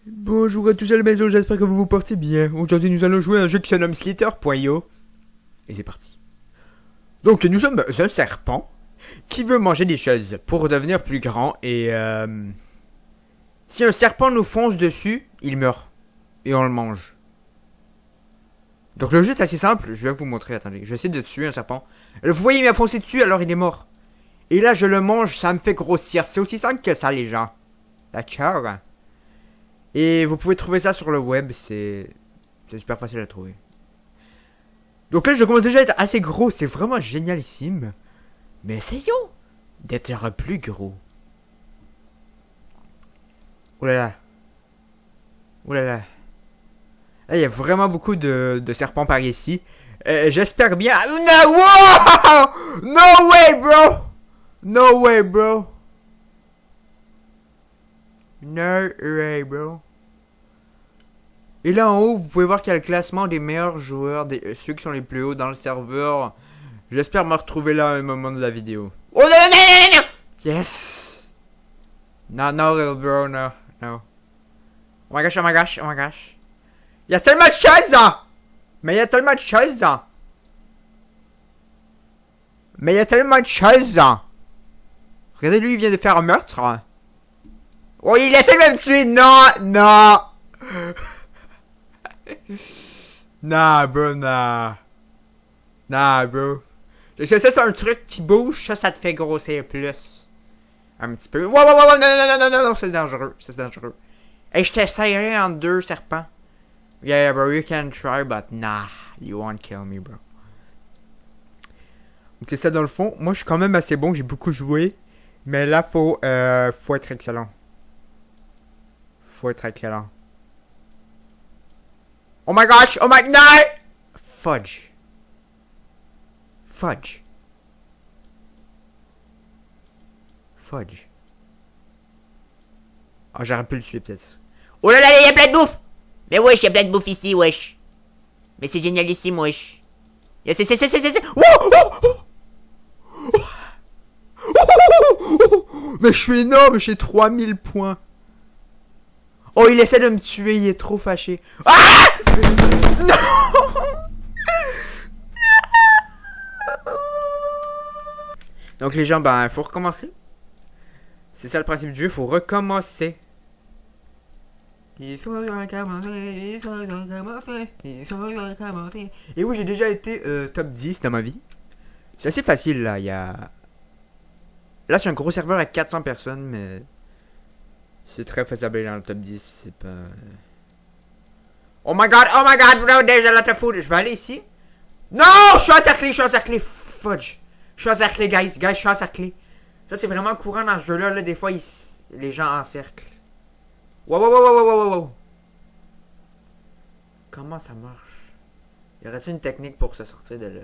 Bonjour à tous à la maison, j'espère que vous vous portez bien. Aujourd'hui nous allons jouer à un jeu qui se nomme Slither.io. Et c'est parti. Donc nous sommes un serpent qui veut manger des choses pour devenir plus grand et si un serpent nous fonce dessus, il meurt. Et on le mange. Donc le jeu est assez simple, je vais vous montrer, attendez. Je vais essayer de tuer un serpent. Vous voyez, il m'a foncé dessus alors il est mort. Et là je le mange, ça me fait grossir. C'est aussi simple que ça les gens. D'accord. Et vous pouvez trouver ça sur le web, c'est super facile à trouver. Donc là, je commence déjà à être assez gros, c'est vraiment génialissime. Mais essayons d'être plus gros. Oh là là. Oh là là. Là, il y a vraiment beaucoup de serpents par ici. J'espère bien... No, wow! No way, bro! No way, bro! No way, bro. Et là en haut, vous pouvez voir qu'il y a le classement des meilleurs joueurs, ceux qui sont les plus hauts dans le serveur. J'espère me retrouver là à un moment de la vidéo. Oh non, non, non, non, non. Yes! No, no, little bro, no, no. Oh my gosh, oh my gosh, oh my gosh. Il y a tellement de choses! Mais il y a tellement de choses! Mais il y a tellement de choses! Regardez, lui, il vient de faire un meurtre. Oh, il essaie de me tuer! Non, non! Nah, bro, nah. Nah, bro. Ça, c'est un truc qui bouge, ça te fait grossir plus. Un petit peu. Wow, wow, wow, non, non, non, non, non, c'est dangereux. C'est dangereux. Et je t'essayerai en 2 serpents. Yeah, bro, you can try, but nah, you won't kill me, bro. Donc, c'est ça dans le fond. Moi, je suis quand même assez bon, j'ai beaucoup joué. Mais là, faut être excellent. Faut être excellent. Oh my gosh! Oh my... No! Fudge. Fudge. Fudge. Oh, j'aurais pu le tuer peut-être. Oh là là, il y a plein de bouffe! Mais wesh, il y a plein de bouffe ici, wesh. Mais c'est génialissime, wesh. C'est... Mais je suis énorme, j'ai 3000 points. Oh, il essaie de me tuer, il est trop fâché. Ah! Non! Donc les gens, ben, faut recommencer. C'est ça le principe du jeu, faut recommencer. Il faut recommencer, il faut recommencer, il faut recommencer. Et oui, j'ai déjà été top 10 dans ma vie. C'est assez facile là, il y a... Là, c'est un gros serveur avec 400 personnes, mais... C'est très faisable dans le top 10, c'est pas... oh my god, bro, there's a lot of food. Je vais aller ici. Non, je suis encerclé, fudge. Je suis encerclé, guys, je suis encerclé. Ça, c'est vraiment courant dans ce jeu-là, là, des fois, les gens encerclent. Wow. Comment ça marche? Y aurait-il une technique pour se sortir de là?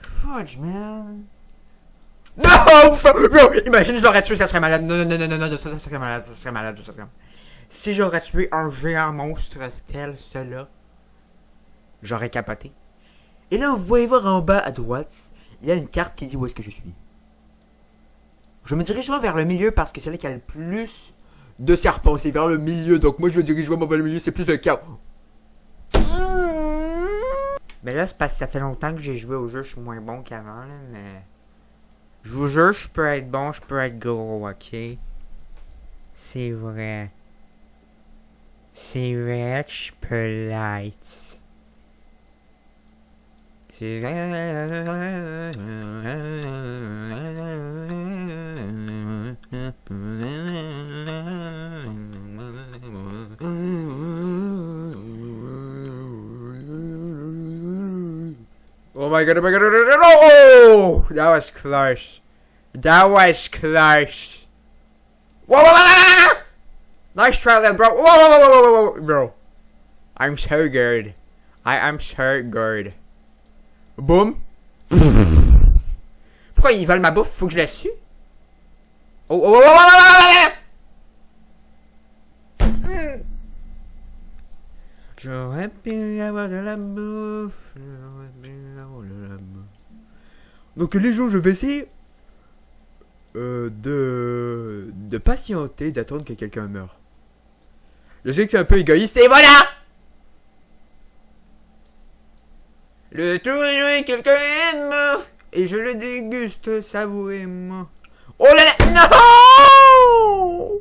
Fudge, man. Non, bro, imagine, je l'aurais tué, ça serait malade. Non, ça serait malade. Si j'aurais tué un géant monstre tel cela, j'aurais capoté. Et là, vous pouvez voir en bas à droite, il y a une carte qui dit où est-ce que je suis. Je me dirigerai vers le milieu parce que c'est là qu'il y a le plus de serpents. C'est vers le milieu, donc moi je me dirigerai vers le milieu, c'est plus le chaos. Mais là, c'est parce que ça fait longtemps que j'ai joué au jeu, je suis moins bon qu'avant, là, mais... Je vous jure, je peux être bon, je peux être gros, ok? C'est vrai. C'est vrai que je peux l'être. C'est vrai. Oh my god, oh! That was close. Whoa! Nice try there, bro. Whoa, bro. I'm so good. I am so good. Boom. Pourquoi ils veulent ma bouffe? Faut que je la sue? Oh! J'aurais pu avoir de la bouffe. Donc les gens, je vais essayer de patienter, d'attendre que quelqu'un meure. Je sais que c'est un peu égoïste, et voilà! Le tour est joué, quelqu'un est mort, et je le déguste savourément. Oh là là, non!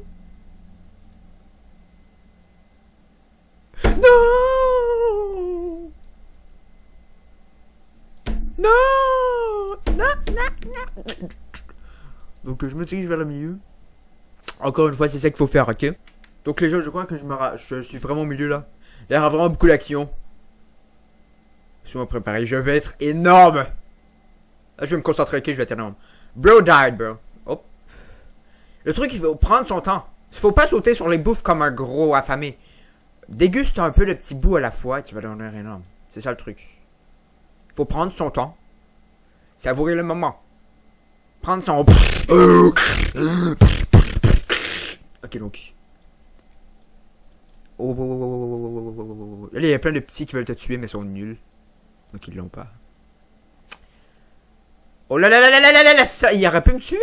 Non! Non! Non, non, non! Donc je me dirige vers le milieu. Encore une fois, c'est ça qu'il faut faire, ok? Donc les gens, je crois que je suis vraiment au milieu là. Il y aura vraiment beaucoup d'action. Sois préparé, je vais être énorme. Là, je vais me concentrer, ok, je vais être énorme. Bro died, bro. Oh. Le truc, il faut prendre son temps. Il faut pas sauter sur les bouffes comme un gros affamé. Déguste un peu le petit bout à la fois et tu vas devenir énorme. C'est ça le truc. Il faut prendre son temps. Savourer le moment. Prendre son... Ok, donc... Oh. Là, il y a plein de petits qui veulent te tuer, mais sont nuls. Donc, ils l'ont pas. Oh là là là là là là là, ça, il aurait pu me tuer.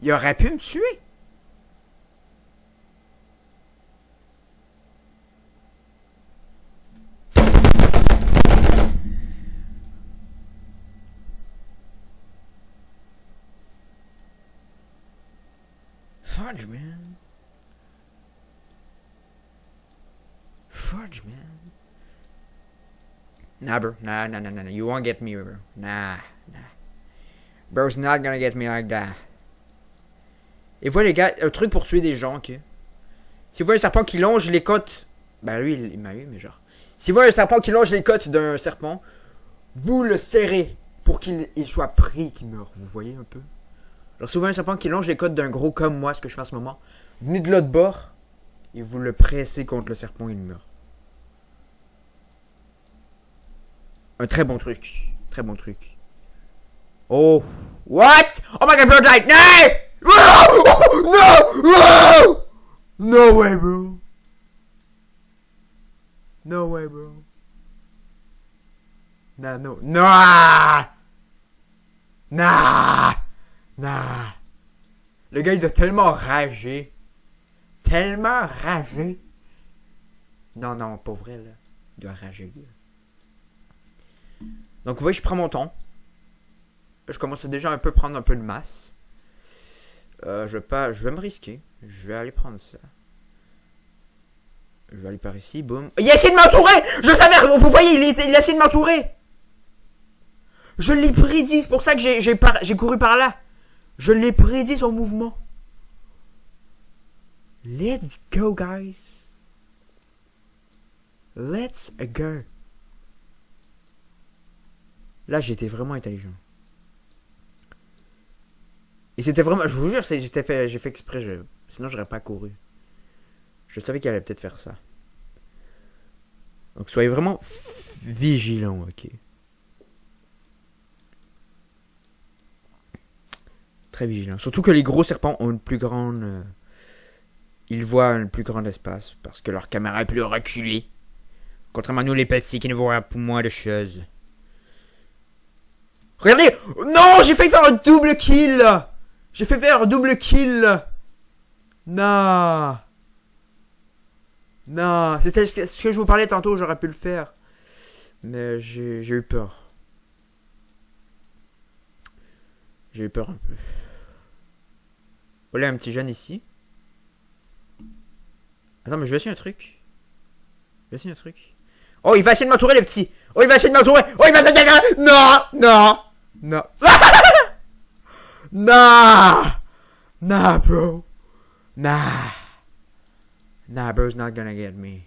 Il aurait pu me tuer. Fudge, man. Fudge, man. Nah, bro. Nah. You won't get me, bro. Nah. Bro's not gonna get me like that. Et voilà, les gars, un truc pour tuer des gens, ok? Si vous voyez un serpent qui longe les côtes... Ben lui, il m'a eu, mais genre... Si vous voyez un serpent qui longe les côtes d'un serpent, vous le serrez pour qu'il soit pris, qu'il meure. Vous voyez un peu? Alors si vous voyez un serpent qui longe les côtes d'un gros comme moi, ce que je fais en ce moment, venez de l'autre bord et vous le pressez contre le serpent, il meurt. Un très bon truc. Très bon truc. Oh. What? Oh my god, bro died. No! No! No way, bro. No way, bro. Nah, no. Nah! Le gars, il doit tellement rager. Tellement rager. Non, pas vrai, là. Il doit rager, là. Donc, vous voyez, je prends mon temps. Je commence déjà à prendre un peu de masse. Je vais me risquer. Je vais aller prendre ça. Je vais aller par ici, boum. Il a essayé de m'entourer! Je le savais, vous voyez, il a essayé de m'entourer! Je l'ai prédit, c'est pour ça que j'ai couru par là. Je l'ai prédit son mouvement. Let's go, guys. Let's go. Là, j'étais vraiment intelligent. Et c'était vraiment... Je vous jure, j'ai fait exprès. Sinon, j'aurais pas couru. Je savais qu'il allait peut-être faire ça. Donc, soyez vraiment vigilants, ok? Très vigilants. Surtout que les gros serpents ont une plus grande... ils voient un plus grand espace. Parce que leur caméra est plus reculée. Contrairement à nous, les petits, qui ne voient pas moins de choses. Regardez! Non! J'ai failli faire un double kill! J'ai fait faire un double kill! Non! C'était ce que je vous parlais tantôt, j'aurais pu le faire. Mais j'ai eu peur. J'ai eu peur un peu. Voilà un petit jeune ici. Attends, mais je vais essayer un truc. Oh, il va essayer de m'entourer, les petits! Oh, il va essayer de m'entourer! Oh, il va essayer de... Non! Nah, bro. Nah, bro's not gonna get me.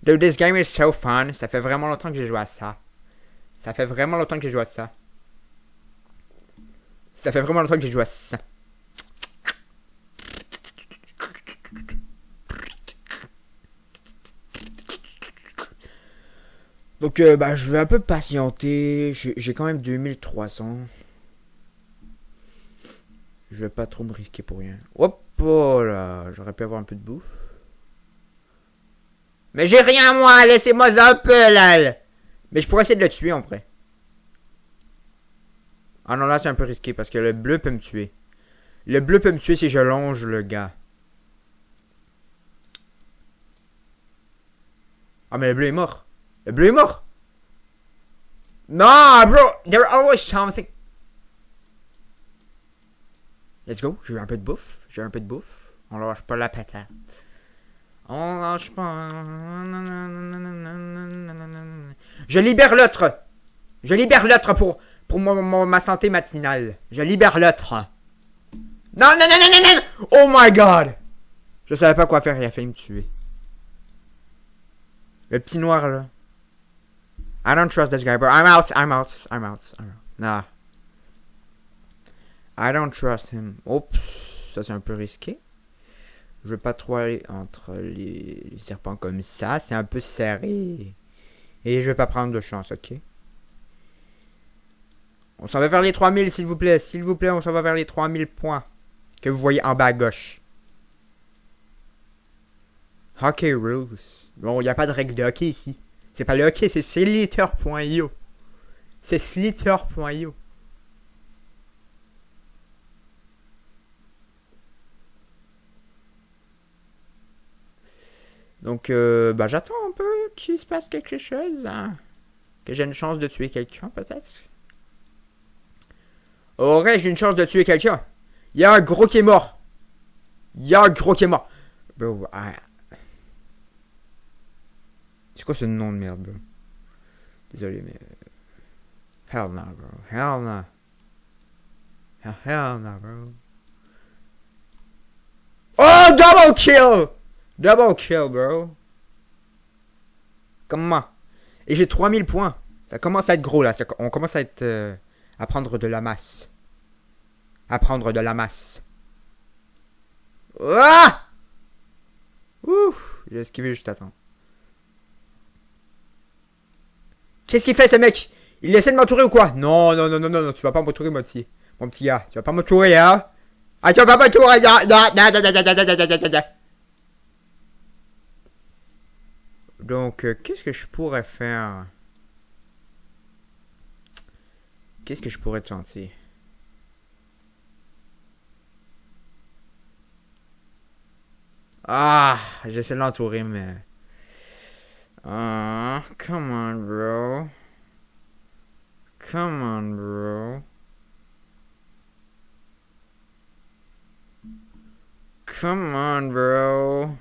Dude, this game is so fun. Ça fait vraiment longtemps que j'ai joué à ça. Donc, je vais un peu patienter. J'ai quand même 2300. Je vais pas trop me risquer pour rien. Hop, oh là. J'aurais pu avoir un peu de bouffe. Mais j'ai rien, moi. Laissez-moi un peu, là. Mais je pourrais essayer de le tuer, en vrai. Ah non, là, c'est un peu risqué parce que le bleu peut me tuer. Le bleu peut me tuer si je longe le gars. Ah, mais le bleu est mort. Le bleu est mort. Non, bro. There's always something. Let's go. J'ai eu un peu de bouffe. J'ai eu un peu de bouffe. On lâche pas la patate. On lâche pas. Je libère l'autre. Je libère l'autre pour ma santé matinale. Je libère l'autre. Non, non, non, non, non, non. Oh my god. Je savais pas quoi faire. Il a failli me tuer. Le petit noir là. I don't trust this guy, bro. I'm out. Nah. I don't trust him. Oups. Ça c'est un peu risqué. Je veux pas trop aller entre les serpents comme ça. C'est un peu serré. Et je vais pas prendre de chance, ok? On s'en va vers les 3000, s'il vous plaît. S'il vous plaît, on s'en va vers les 3000 points. Que vous voyez en bas à gauche. Hockey rules. Bon, il n'y a pas de règle de hockey ici. C'est pas le hockey, c'est Slither.io. C'est Slither.io. Donc, bah, j'attends un peu qu'il se passe quelque chose. Hein. Que j'ai une chance de tuer quelqu'un, peut-être. Aurais-je une chance de tuer quelqu'un? Il y a un gros qui est mort. Bro, c'est quoi ce nom de merde, bro? Désolé, mais... Hell no, bro. Hell no. Hell no, bro. Oh, double kill! Double kill, bro. Comment? Et j'ai 3000 points. Ça commence à être gros, là. On commence à être... à prendre de la masse. Ah! Ouf! J'ai esquivé juste à temps. Qu'est-ce qu'il fait, ce mec? Il essaie de m'entourer ou quoi? Non, non, non, non, non, non, tu vas pas m'entourer, mon petit gars. Tu vas pas m'entourer, hein? Ah, tu vas pas m'entourer, non, non, non, non, non, non, non, non, non. Donc, qu'est-ce que je pourrais faire? Qu'est-ce que je pourrais te sentir? Ah, j'essaie de l'entourer, mais... Ah, come on, bro. Come on, bro. Come on, bro.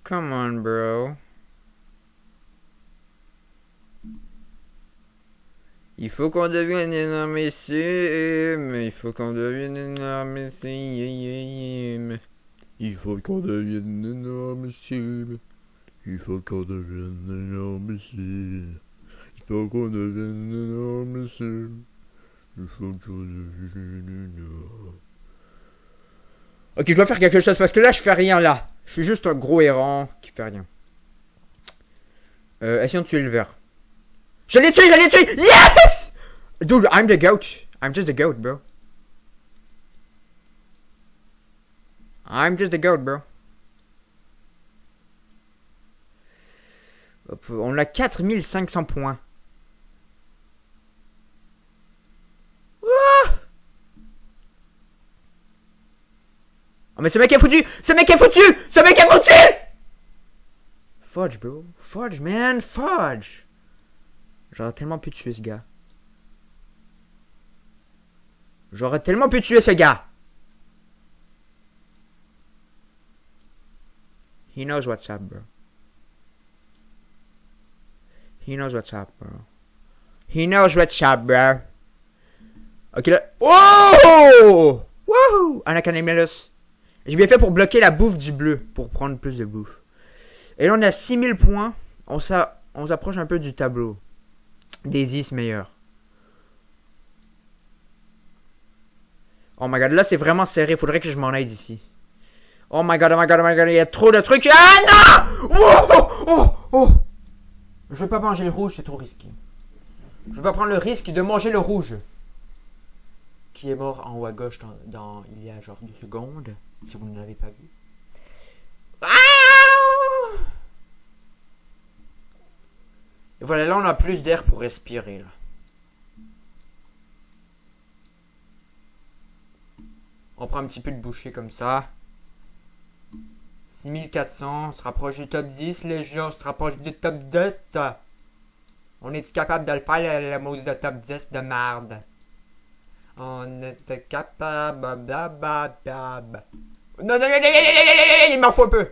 Come on, bro. Il faut qu'on devienne énormissime. Il faut qu'on devienne énormissime. Il faut qu'on devienne énormissime. Il faut qu'on devienne énormissime. Il faut qu'on devienne énormissime. Il faut qu'on devienne énormissime. Ok, je dois faire quelque chose parce que là, je fais rien là. Je suis juste un gros errant qui fait rien. Essayons de tuer le verre. Je l'ai tué! Yes! Dude, I'm the goat. I'm just the goat, bro. I'm just the goat, bro. Hop, on a 4500 points. Ah! Oh, mais ce mec est foutu! Fudge, bro. Fudge, man. Fudge. J'aurais tellement pu tuer ce gars. He knows what's up, bro. He knows what's up, bro. Ok, là. Oh! Wouhou! Un Academylus. J'ai bien fait pour bloquer la bouffe du bleu. Pour prendre plus de bouffe. Et là, on a 6000 points. On s'approche un peu du tableau. Des 10 meilleurs. Oh my god, là c'est vraiment serré. Faudrait que je m'en aille d'ici. Oh my god. Il y a trop de trucs. Ah non! Oh! Je veux pas manger le rouge, c'est trop risqué. Je veux pas prendre le risque de manger le rouge. Qui est mort en haut à gauche il y a genre 2 secondes. Si vous ne l'avez pas vu. Ah! Et voilà, là on a plus d'air pour respirer. Là. On prend un petit peu de bouchée comme ça. 6400, on se rapproche du top 10, les gens, on se rapproche du top 10. On est capable de le faire, le mot de top 10 de merde. On était capable, blablabla. Non, non, non, non, non, non, non, il m'en faut un peu.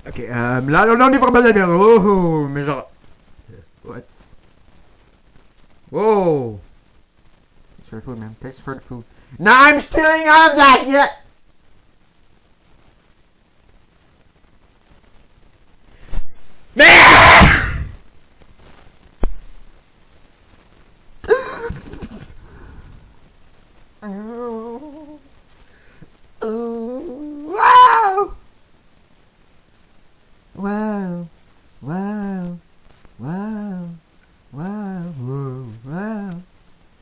Ok, là, on est vraiment bien. Oh, mais genre. What? Whoa! Thanks for the food, man. Thanks for the food. No, I'm stealing all of that! Yeah! Wow! Wow! Wow! Wow! Wow! Wow!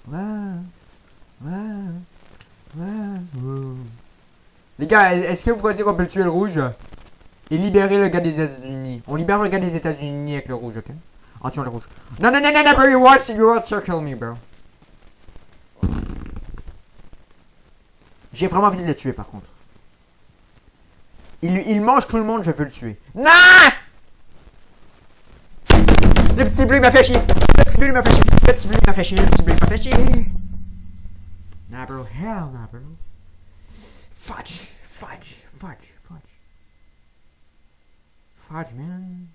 Wow! Wow! Wow! Les gars, est-ce que vous croyez qu'on peut tuer le rouge et libérer le gars des États-Unis? On libère le gars des États-Unis avec le rouge, ok? En tuant le rouge. Non, non, non, non, non, bro, you want to kill me, bro. J'ai vraiment envie de le tuer, par contre. Il mange tout le monde, je veux le tuer. Non! Le petit bleu m'a fait chier. Le petit bleu m'a fait chier. Le petit bleu m'a fait chier. Le petit bleu m'a fait chier. Nah, bro. Hell nah, bro. Fudge. Fudge. Fudge. Fudge. Fudge, man.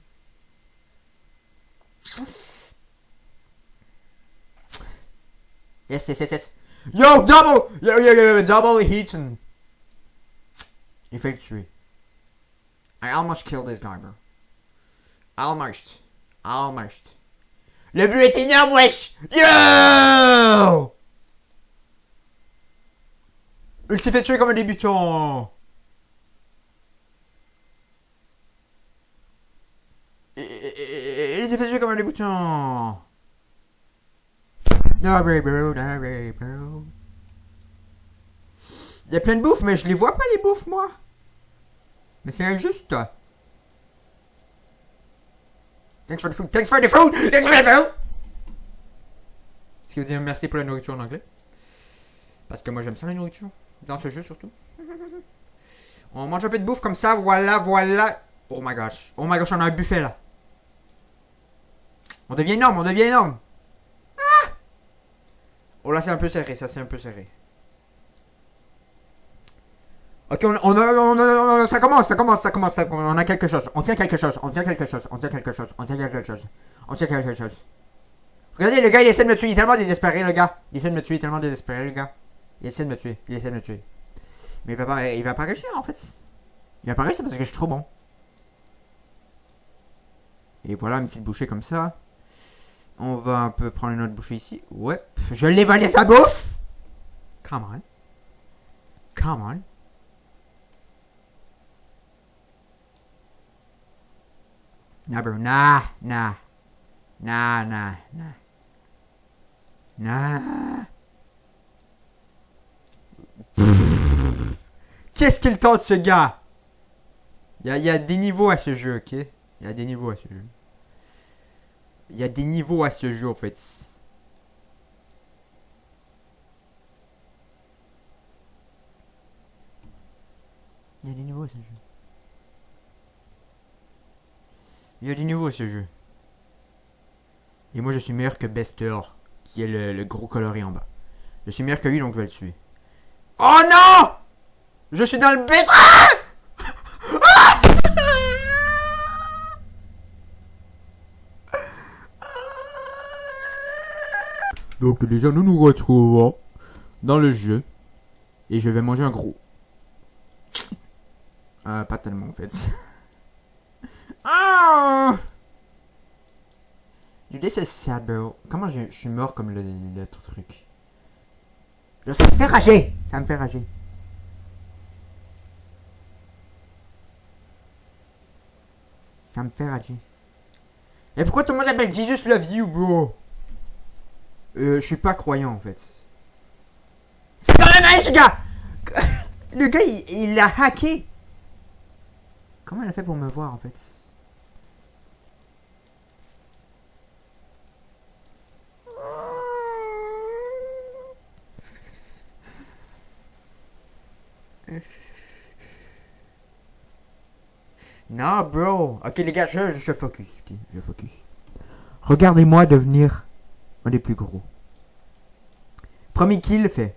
Yes, yes, yes, yes. Yo, double! Yo, double Heaton. Il fait le tuer. I almost killed this guy, bro. Almost. Almost. Le but est énorme, wesh! Yo! Il s'est fait tuer comme un débutant. Il s'est fait tuer comme un débutant. No way, bro, no way, bro. Il y a plein de bouffe, mais je les vois pas, les bouffes, moi. Mais c'est injuste. Thanks for the food. Thanks for the food. Thanks for the food. Est-ce que vous dites merci pour la nourriture en anglais? Parce que moi j'aime ça la nourriture. Dans ce jeu surtout. On mange un peu de bouffe comme ça. Voilà, voilà. Oh my gosh. Oh my gosh, on a un buffet là. On devient énorme, on devient énorme. Ah! Oh là c'est un peu serré, ça c'est un peu serré. Ok, ça commence, on a quelque chose, on tient quelque chose, on tient quelque chose, on tient quelque chose, on tient quelque chose, on tient quelque chose. Regardez, le gars, il essaie de me tuer, il est tellement désespéré, le gars. Il essaie de me tuer, tellement désespéré, le gars. Il essaie de me tuer, il essaie de me tuer. Mais il va pas réussir, en fait. Il va pas réussir parce que je suis trop bon. Et voilà, une petite bouchée comme ça. On va un peu prendre une autre bouchée ici. Ouais, je l'ai volé sa bouffe. Come on. Come on. Nah, bro, nah. Qu'est-ce qu'il tente, ce gars? Il y a des niveaux à ce jeu, ok? Il y a des niveaux à ce jeu. Il y a des niveaux à ce jeu, en fait. Il y a des niveaux à ce jeu. Il y a des niveaux à ce jeu. Et moi je suis meilleur que Bester, qui est le gros coloré en bas. Je suis meilleur que lui, donc je vais le tuer. Oh non! Je suis dans le bête. Ah! Donc déjà, nous nous retrouvons dans le jeu. Et je vais manger un gros. Pas tellement en fait. Ah! This is sad, bro. Comment je suis mort comme le truc? Ça me fait rager! Ça me fait rager. Ça me fait rager. Et pourquoi tout le monde appelle Jesus Love You, bro? Je suis pas croyant en fait. Dans la main, ce gars! Le gars, il l'a hacké. Comment il a fait pour me voir en fait? Non, bro. Ok, les gars, je focus. Okay, je focus. Regardez-moi devenir un des plus gros. Premier kill fait.